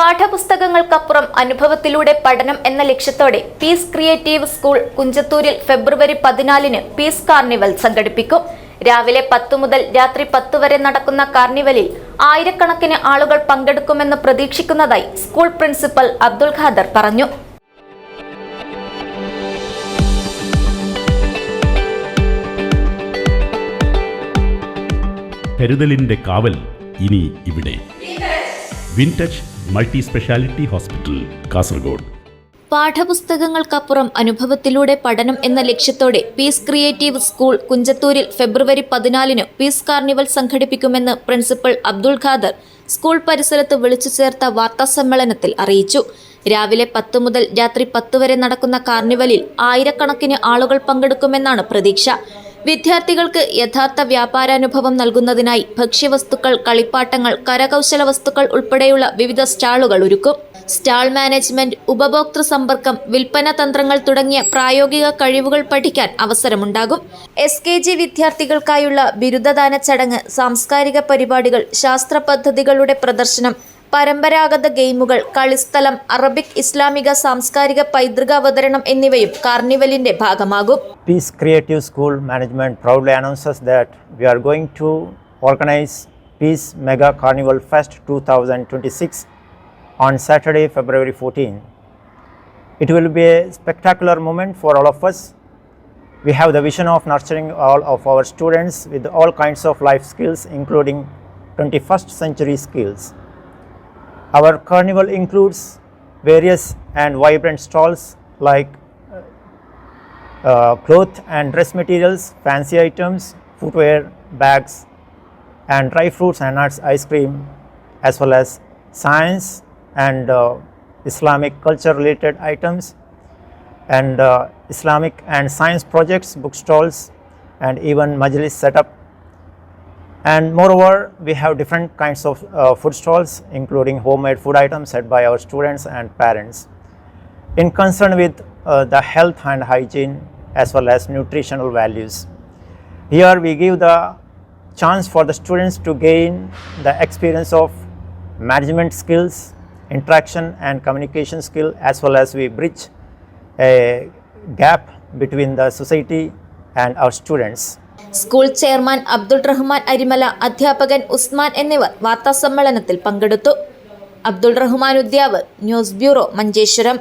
പാഠപുസ്തകങ്ങൾക്കപ്പുറം അനുഭവത്തിലൂടെ പഠനം എന്ന ലക്ഷ്യത്തോടെ പീസ് ക്രിയേറ്റീവ് സ്കൂൾ കുഞ്ചത്തൂരിൽ ഫെബ്രുവരി 14-ന് പീസ് കാർണിവൽ സംഘടിപ്പിക്കും. രാവിലെ 10 മുതൽ രാത്രി 10 വരെ നടക്കുന്ന കാർണിവലിൽ ആയിരക്കണക്കിന് ആളുകൾ പങ്കെടുക്കുമെന്ന് പ്രതീക്ഷിക്കുന്നതായി സ്കൂൾ പ്രിൻസിപ്പൽ അബ്ദുൾ ഖാദർ പറഞ്ഞു. കരുതലിന്റെ കാവൽ ഇനി ഇവിടെ. Wintouch multi speciality hospital, Kasaragod. പാഠപുസ്തകങ്ങൾക്കപ്പുറം അനുഭവത്തിലൂടെ പഠനം എന്ന ലക്ഷ്യത്തോടെ പീസ് ക്രിയേറ്റീവ് സ്കൂൾ കുഞ്ചത്തൂരിൽ ഫെബ്രുവരി 14-ന് പീസ് കാർണിവൽ സംഘടിപ്പിക്കുമെന്ന് പ്രിൻസിപ്പൽ അബ്ദുൾ ഖാദർ സ്കൂൾ പരിസരത്ത് വിളിച്ചു ചേർത്ത വാർത്താസമ്മേളനത്തിൽ അറിയിച്ചു. രാവിലെ 10 മുതൽ രാത്രി 10 വരെ നടക്കുന്ന കാർണിവലിൽ ആയിരക്കണക്കിന് ആളുകൾ പങ്കെടുക്കുമെന്നാണ് പ്രതീക്ഷ. വിദ്യാർത്ഥികൾക്ക് യഥാർത്ഥ വ്യാപാരാനുഭവം നൽകുന്നതിനായി ഭക്ഷ്യവസ്തുക്കൾ, കളിപ്പാട്ടങ്ങൾ, കരകൗശല വസ്തുക്കൾ ഉൾപ്പെടെയുള്ള വിവിധ സ്റ്റാളുകൾ ഒരുക്കും. സ്റ്റാൾ മാനേജ്മെന്റ്, ഉപഭോക്തൃ സമ്പർക്കം, വിൽപ്പന തന്ത്രങ്ങൾ തുടങ്ങിയ പ്രായോഗിക കഴിവുകൾ പഠിക്കാൻ അവസരമുണ്ടാകും. SKG വിദ്യാർത്ഥികൾക്കായുള്ള ബിരുദദാന ചടങ്ങ്, സാംസ്കാരിക പരിപാടികൾ, ശാസ്ത്ര പദ്ധതികളുടെ പ്രദർശനം, പരമ്പരാഗത ഗെയിമുകൾ, കളിസ്ഥലം, അറബിക്, ഇസ്ലാമിക, സാംസ്കാരിക പൈതൃക അവതരണം എന്നിവയും കാർണിവലിന്റെ ഭാഗമാകും. Peace Creative School Management proudly announces that we are going to organize Peace Mega Carnival Fest 2026 on Saturday, February 14. It will be a spectacular moment for all of us. We have the vision of nurturing all of our students with all kinds of life skills, including 21st century skills. Our carnival includes various and vibrant stalls like cloth and dress materials, fancy items, footwear, bags, and dry fruits and nuts, ice cream, as well as science and Islamic culture related items, and Islamic and science projects, book stalls, and even majlis setup. And moreover, we have different kinds of food stalls, including homemade food items set by our students and parents. In concern with the health and hygiene as well as nutritional values. Here we give the chance for the students to gain the experience of management skills, interaction and communication skill, as well as we bridge a gap between the society and our students. School chairman Abdul Rahman Arimala, അധ്യാപകൻ ഉസ്മാൻ എന്നിവർ വാർത്താസമ്മേളനത്തിൽ പങ്കെടുത്തു. Abdul Rahman Udyavar, news bureau, Manjeshwaram.